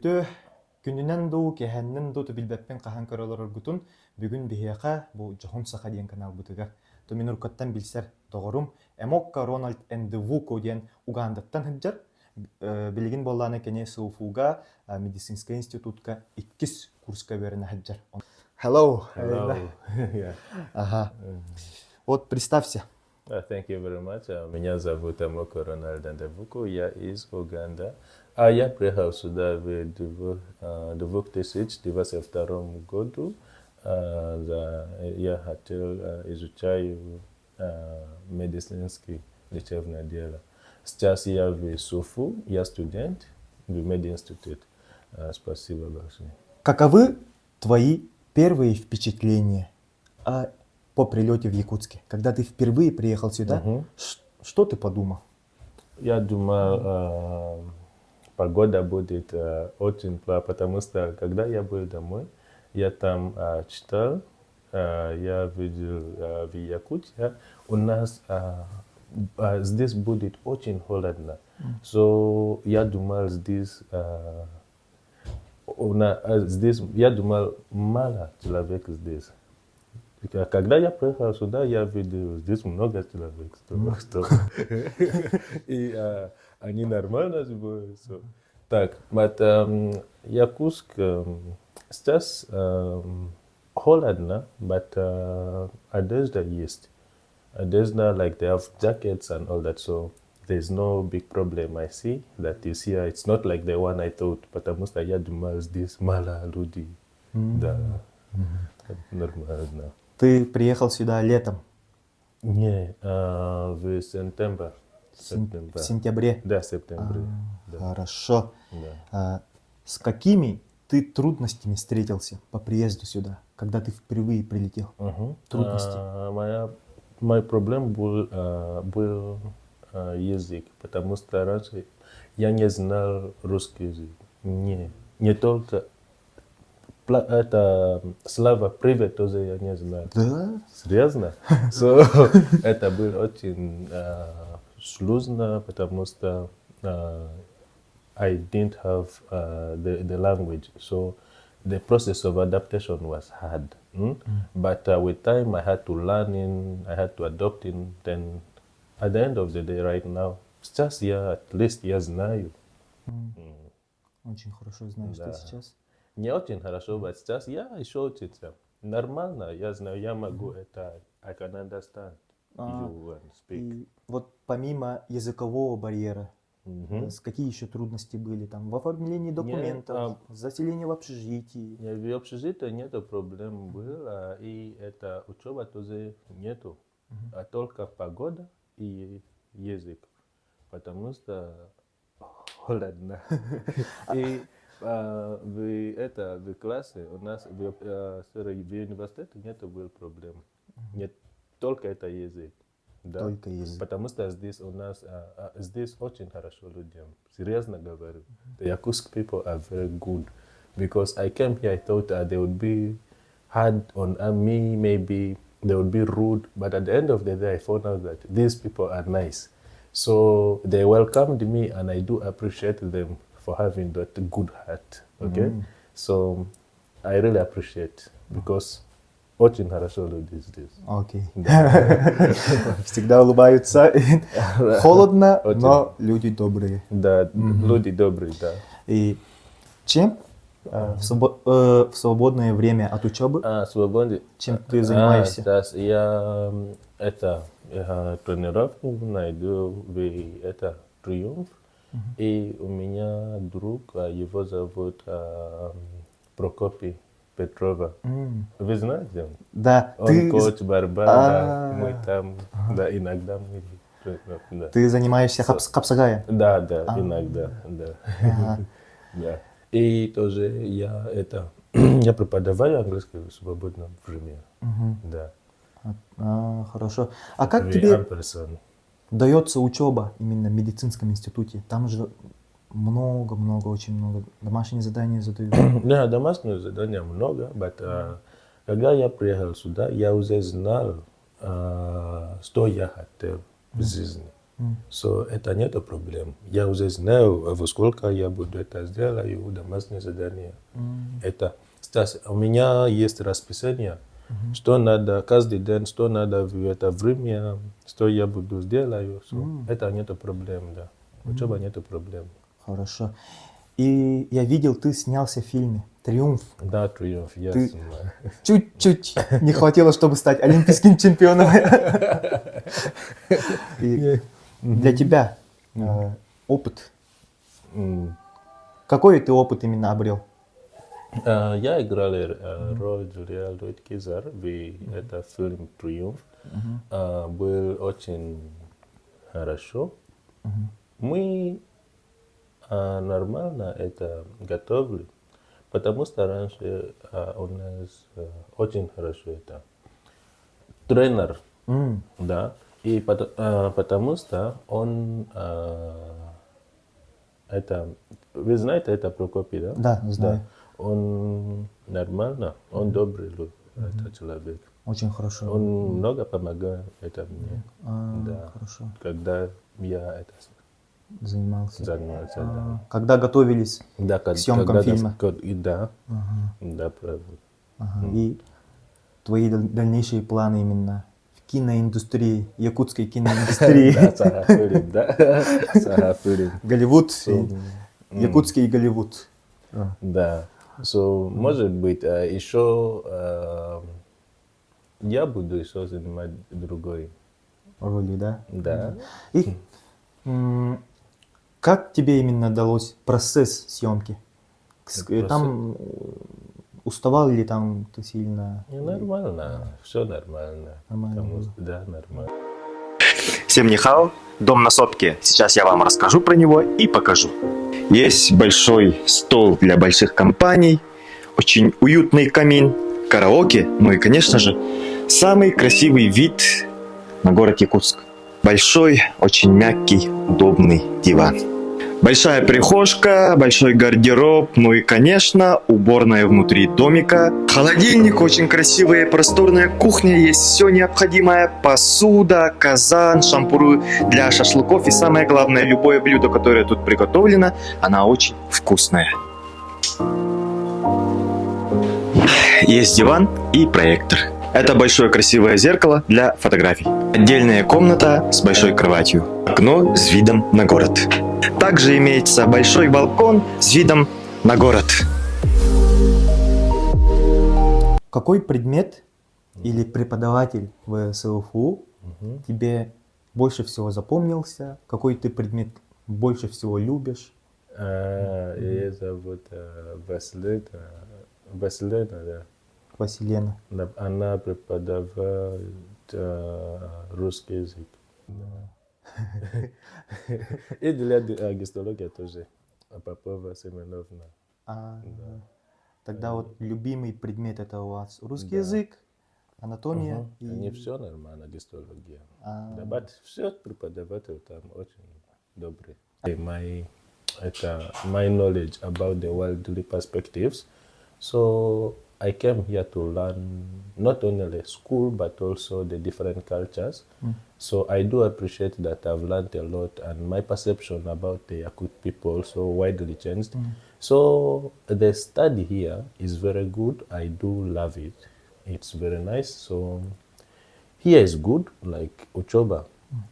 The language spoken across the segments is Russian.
Күтө күнүнен ду кехеннен ду билбеппен кахан көрөлөр гутун бүгүн бихияка бу жохон саха диен канал бутыгар. То мен уркаттан билсер тогорум Эмокка Рональд энд Вуко диен Угандаттан хыджар. Билигин болланы кене СУФУга медицинский институтка 2 курска берне хыджар. Hello. Hello. Yeah. Ага. Вот представься. Thank you very much. Меня зовут Эмокка Рональд энд Вуко. Я из Уганда. Я приехал сюда в 2022 году. Я хотел изучать медицинское лечебное дело. Сейчас я в СУФУ, я студент в мединституте. Спасибо большое. Каковы твои первые впечатления по прилете в Якутске? Когда ты впервые приехал сюда, что ты подумал? Я думал, погода будет очень плохо, потому что когда я был домой, я там читал, я видел в Якутске, у нас здесь будет очень холодно. So, я думал, здесь я думал, мало человек здесь. Когда я приехал сюда, я видел, здесь много человек. И они нормально живут. Так, Якутск сейчас холодно, but одежда есть. Одежда, like they have jackets and all that, so there's no big problem I see that is here. It's not like the one I thought, потому что я думал, здесь мало людей. Да, нормально. Ты приехал сюда летом? Не, в сентябре. В сентябре? Да, в сентябре. Да. Хорошо. Да. С какими ты трудностями встретился по приезду сюда, когда ты впервые прилетел? Трудности? Моя проблема был язык, потому что раньше я не знал русский язык. Не только это слава привет тоже я не знал. Да? Серьезно? So, это было очень сложно, потому что I didn't have the language, so the process of adaptation was hard. But with time, I had to learn, I had to adopt it. Then, at the end of the day, right now, сейчас я at least я знаю. Очень хорошо знаешь ты сейчас. Не очень хорошо, but сейчас я еще учиться. Нормально, я знаю, я могу это, I can understand you and speak. И вот помимо языкового барьера, какие еще трудности были там в оформлении документов, заселении в общежитии? В общежитии нету проблем было, и это учеба тоже нету, а только погода и язык, потому что холодно. И в классе у нас в университете нету проблем, нет только это язык. Да, только язык. Потому что здесь у нас здесь очень хорошо людям. Серьезно говорю. The Yakutsk people are very good. Because I came here, I thought they would be hard on me, maybe they would be rude. But at the end of the day, I found out that these people are nice. So they welcomed me, and I do appreciate them for having that good heart. Okay? So I really appreciate because очень хорошо люди здесь. Окей. Всегда улыбаются. Холодно, но люди добрые. Да, люди добрые, да. И чем в свободное время от учебы, чем ты занимаешься? Я тренировку найду в Триумф. И у меня друг, его зовут Прокопий Петрова. Вы знаете? Да. Он коуч борьба, да, мы там, да, иногда мы... Да. Ты занимаешься капсагаем? Да, иногда, да. Да. И тоже я преподаваю английский в свободном времени. Да. Хорошо. А как тебе дается учеба именно в медицинском институте? Там же очень много. Домашние задания задают. Да, домашние задания много, но когда я приехал сюда, я уже знал, что я хотел в жизни. So это нету проблем. Я уже знаю, во сколько я буду это сделаю, домашнее задание. Это сейчас у меня есть расписание, что надо каждый день, что надо в это время, что я буду делаю. So, это нету проблем, да. Учеба нету проблем. Хорошо. И я видел, ты снялся в фильме «Триумф». Да, триумф, yes. Ты чуть-чуть не хватило, чтобы стать олимпийским чемпионом. И для тебя опыт. Какой ты опыт именно обрел? Я играл роль Джулия Кизар в этом фильме «Триумф». Был очень хорошо. Мы нормально это готовили, потому что раньше у нас очень хорошо это тренер, да, и потому что он это, вы знаете, это Прокопий, да? Да, знаю. Он нормально, он добрый это человек. Очень хорошо. Он много помогает это мне. Да. Хорошо. Когда я это Занимался. да. Когда готовились Да, к съемкам фильма. Да, да, правда. И твои дальнейшие планы именно в киноиндустрии, якутской киноиндустрии. Да, Сахафилим, да. Сахафилим. Голливуд, якутский Голливуд. Да. So, может быть, еще я буду еще занимать другой. Роли, да? Да. И как тебе именно далось процесс съемки? Там уставал ли там ты сильно? Нормально, все нормально. Нормально. Да, нормально. Всем нихао, дом на сопке. Сейчас я вам расскажу про него и покажу. Есть большой стол для больших компаний, очень уютный камин, караоке, ну и, конечно же, самый красивый вид на город Якутск. Большой, очень мягкий, удобный диван. Большая прихожка, большой гардероб, ну и, конечно, уборная внутри домика. Холодильник, очень красивая, просторная кухня, есть все необходимое. Посуда, казан, шампуры для шашлыков и самое главное, любое блюдо, которое тут приготовлено, она очень вкусная. Есть диван и проектор. Это большое красивое зеркало для фотографий. Отдельная комната с большой кроватью. Окно с видом на город. Также имеется большой балкон с видом на город. Какой предмет или преподаватель в СЛФУ тебе больше всего запомнился? Какой ты предмет больше всего любишь? Ее зовут Василина, да. Василена. Она преподавает русский язык. И для гистологии тоже. Попова Семеновна. Тогда вот любимый предмет это у вас русский язык, анатомия. Не все нормально, гистология. Да, все преподаватели там очень добрые. My knowledge about the worldly perspectives. So I came here to learn not only school but also the different cultures. So I do appreciate that I've learned a lot and my perception about the Yakut people also widely changed. So the study here is very good. I do love it. It's very nice. So here is good, like Uchoba.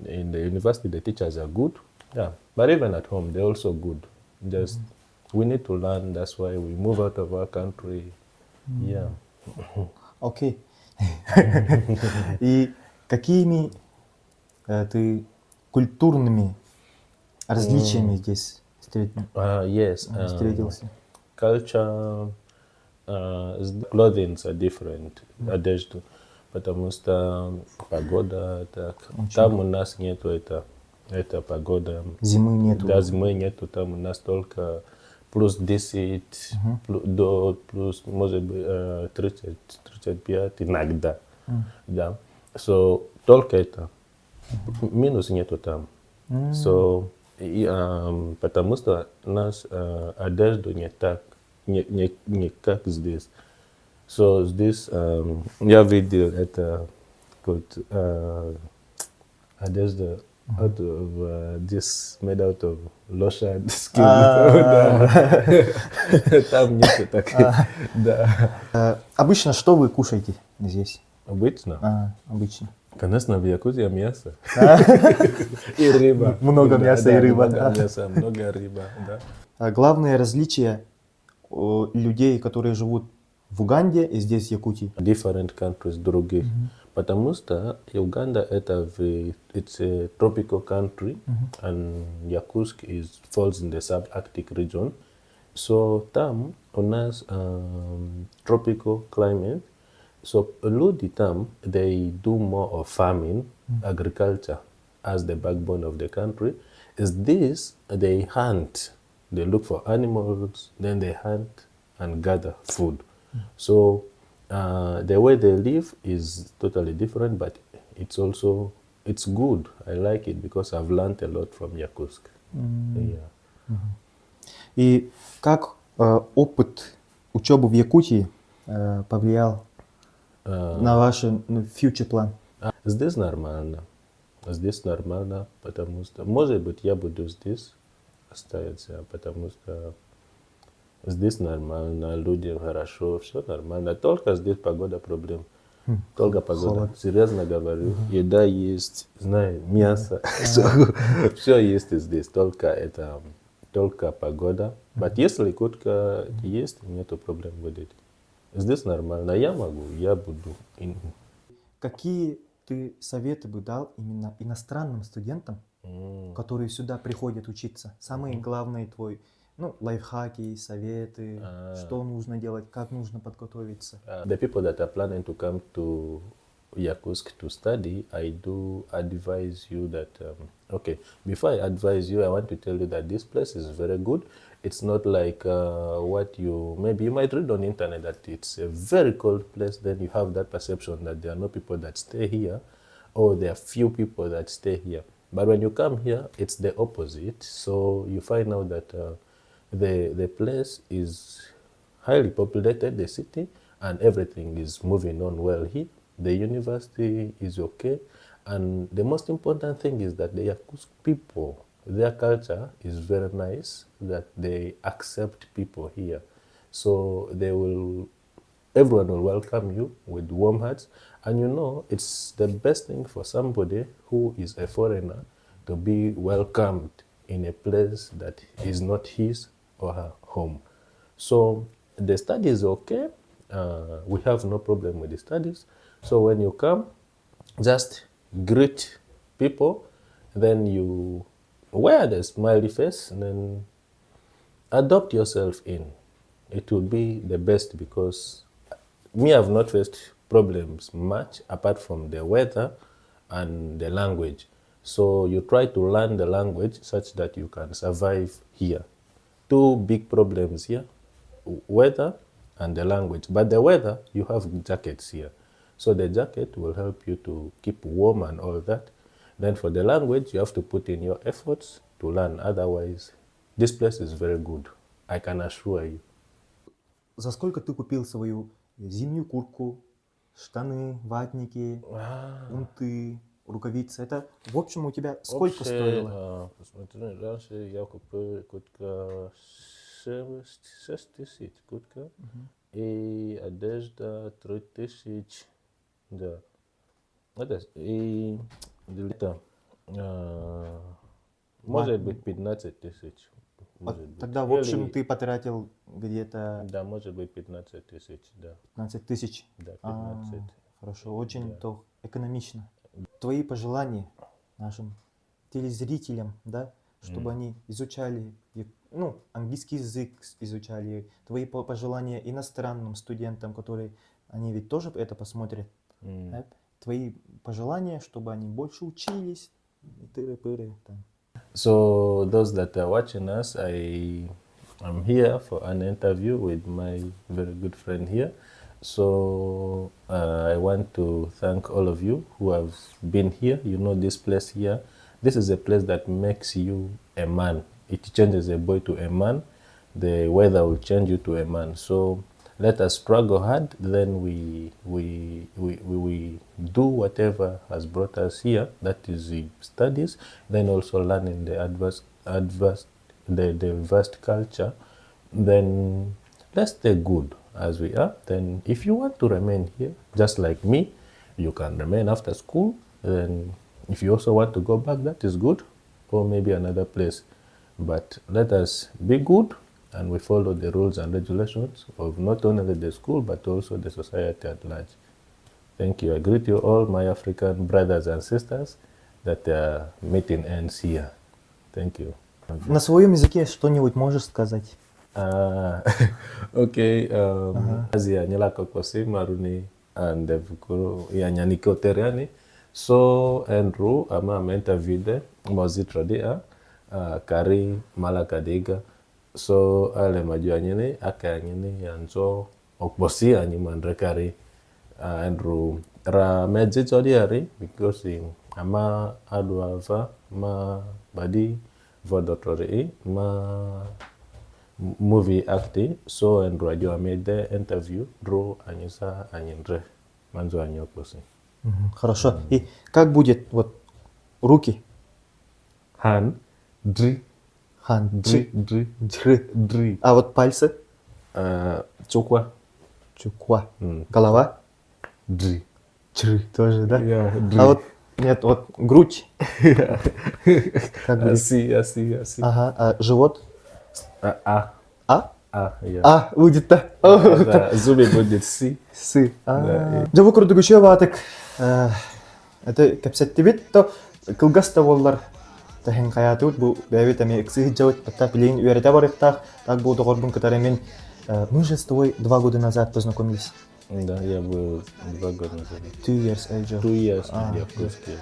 In the university, the teachers are good. Yeah, but even at home, they're also good. Just we need to learn. That's why we move out of our country. Yeah. Окей. И какими ты культурными различиями здесь встретился? Culture, clothing are different, одежду, потому что погода так. Там у нас нету это погода. Зимы нету. Да, зимы нету, там у нас только плюс 10, плюс, может быть, 30, 35 иногда. Да. So, только это. Минус нету там. So, потому что у нас одежду не так, не как здесь. So, здесь я видел это одежда out of this made out of lotion skin. А, Да. Там нету так. Да. Обычно что вы кушаете здесь? Обычно. Обычно. Конечно, в Якутии мясо. И рыба. Много мяса и рыба, да. Много мяса, много рыба, да. Главное различие людей, которые живут в Уганде и здесь, в Якутии. Different countries других. Потому что Уганда это it's a tropical country, and Yakutsk falls in the subarctic region. So там у нас tropical climate. So люди там they do more of farming, agriculture as the backbone of the country. Is this they hunt, they look for animals, then they hunt and gather food. So the way they live is totally different, but it's good. I like it because I've learned a lot from Yakutsk. Yeah. И как опыт учебы в Якутии повлиял на ваш future план? Здесь нормально. Здесь нормально, потому что, может быть, я буду здесь остаться, потому что здесь нормально, люди хорошо, все нормально. Только здесь погода проблем. Только погода. Холод. Серьезно говорю. Еда есть, знаю, мясо. Все есть здесь. Только погода. Но если куртка есть, нету проблем будет. Здесь нормально. Я могу, я буду. Какие ты советы бы дал именно иностранным студентам, которые сюда приходят учиться? Самые главные твои, лайфхаки, советы, что нужно делать, как нужно подготовиться? The people that are planning to come to Yakutsk to study, I do advise you that, okay, before I advise you, I want to tell you that this place is very good. It's not like maybe you might read on the internet that it's a very cold place, then you have that perception that there are no people that stay here, or there are few people that stay here. But when you come here, it's the opposite. So you find out that the place is highly populated, the city, and everything is moving on well here. The university is okay, and the most important thing is that the Yakutsk people, their culture is very nice, that they accept people here. So everyone will welcome you with warm hearts. And it's the best thing for somebody who is a foreigner to be welcomed in a place that is not his or her home. So the study is okay. We have no problem with the studies. So when you come, just greet people, then you wear the smiley face, and then adopt yourself in. It will be the best because I've not faced problems much apart from the weather and the language. So you try to learn the language such that you can survive here. Two big problems here, weather and the language. But the weather, you have jackets here. So the jacket will help you to keep warm and all that. Then for the language, you have to put in your efforts to learn. Otherwise, this place is very good. I can assure you. За сколько ты купил свою зимнюю куртку, штаны, ватники, унты, рукавицы? Это, в общем, у тебя сколько стоило? Посмотри, раньше я купил куртка 6 тысяч, куртка, и одежда 3000, да. И где-то, может быть, 15 тысяч. Тогда, в общем, ты потратил где-то... Да, может быть, 15 тысяч, да. 15 тысяч? Да, 15. Хорошо, очень то экономично. Твои пожелания нашим телезрителям, да, чтобы они изучали, английский язык изучали, твои пожелания иностранным студентам, которые, они ведь тоже это посмотрят, да? Твои пожелания, чтобы они больше учились, тыры-пыры, там. So those that are watching us, I'm here for an interview with my very good friend here. So I want to thank all of you who have been here. You know this place here. This is a place that makes you a man. It changes a boy to a man. The weather will change you to a man. So let us struggle hard, then we do whatever has brought us here, that is the studies, then also learning the vast culture, then let's stay good as we are. Then if you want to remain here, just like me, you can remain after school. Then if you also want to go back, that is good, or maybe another place. But let us be good and we follow the rules and regulations of not only the school but also the society at large. Thank you. I greet you all, my African brothers and sisters, that are meeting ends here. Thank you. На своем языке что-нибудь можешь сказать? Okay. Azia nilako kosi maruni and vukuru ya nyaniko teriani. So Andrew ama menta vide mozi tradia kari malakadiga. So ale majua nyini aka nyini yanzo okbosi ani mandre kari Andrew ra medzi chodiari because ama aduava ma badi vodotori ma movie acting. So Andrew ajua made the interview draw anyisa anyindre manzo anyokbosi. Хорошо. И как будет вот руки? Han, dri, Хан, dri, dri, джры. dri. А вот пальцы? Чуква, Чуква. Голова? dri. Чры тоже, да? Yeah, dri. А вот, нет, вот грудь. Как будет? Asi. Ага, а живот? А, yeah. А, будет, да. Зуби будет си. Сы. Да, Жабы күрдігі үші батық. Это кәпсетті бет, то кылғас та болар. Тахин қаяты өт, бұл бәйбет әме үксі хиджауыт, бәтті білейін үйәрете бар ектақ. Так бұл доғырбын кітаремен. Мы же с тобой 2 года назад познакомились. Да, я был 2 года назад. 2 years age. 2 years в Якутске.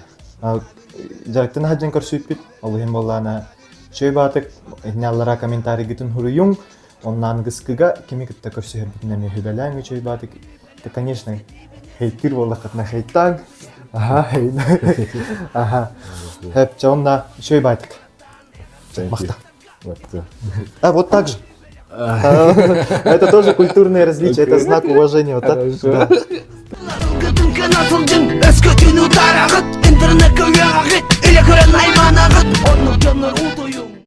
Жарықтың хаджан көрсүйіп бет, олығын боллана шөй батық, няллара комментарий гітін хуруюң, оннан гыскыга кеми кітті көрсүйір бітін әме хүбәләңі шөй батық. Это, конечно, хейтір болы қытна хейттаң. Ага. Хэп, чаонна шөй батық. Мақта. А, вот так же. Это тоже культурное различие, это знак уважения. Вот так. Да. интернет